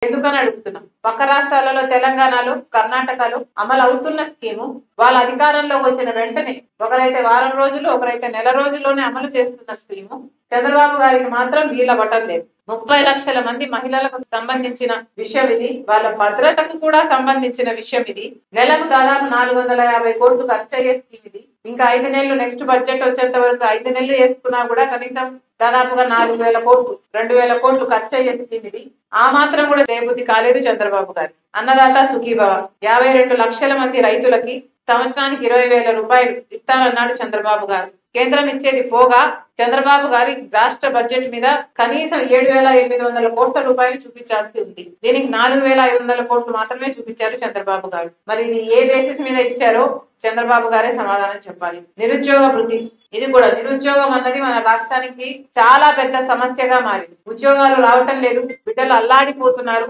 ఎందుకని అడుగుతున్నాం. పక్క రాష్ట్రాలలో తెలంగాణలో, కర్ణాటకలో అమలు అవుతున్న స్కీము వాళ్ళ అధికారంలోకి వచ్చిన వెంటనే ఒకరైతే వారం రోజులు, ఒకరైతే నెల రోజుల్లోనే అమలు చేస్తున్న స్కీము చంద్రబాబు గారికి మాత్రం వీళ్ళ బటం లేదు. 30 లక్షల మంది మహిళలకు సంబంధించిన విషయం ఇది. వాళ్ళ భద్రతకు కూడా సంబంధించిన విషయం ఇది. నెలకు దాదాపు 450 కోట్లు ఖర్చు అయ్యే స్కీమ్ ఇది. ఇంకా 5 నెలలు నెక్స్ట్ బడ్జెట్ వచ్చేంత వరకు 5 నెలలు వేసుకున్నా కూడా కనీసం దాదాపుగా 4,000 కోట్లు, 2,000 కోట్లు ఖర్చు అయ్యే స్కీమ్ ఇది. ఆ మాత్రం కూడా చేయబుద్ధి కాలేదు చంద్రబాబు గారు. అన్నదాత సుఖీభవ 52 లక్షల మంది రైతులకి సంవత్సరానికి 20,000 రూపాయలు ఇస్తానన్నాడు చంద్రబాబు గారు. కేంద్రం ఇచ్చేది పోగా చంద్రబాబు గారి రాష్ట్ర బడ్జెట్ మీద కనీసం 7,800 కోట్ల రూపాయలు చూపించాల్సి ఉంది. దీనికి 4,500 కోట్లు మాత్రమే చూపించారు చంద్రబాబు గారు. మరి ఇది ఏ బేసిస్ మీద ఇచ్చారో చంద్రబాబు గారే సమాధానం చెప్పాలి. నిరుద్యోగ వృద్ధి, ఇది కూడా నిరుద్యోగం అన్నది మన రాష్ట్రానికి చాలా పెద్ద సమస్యగా మారింది. ఉద్యోగాలు రావటం లేదు, బిడ్డలు అల్లాడిపోతున్నారు.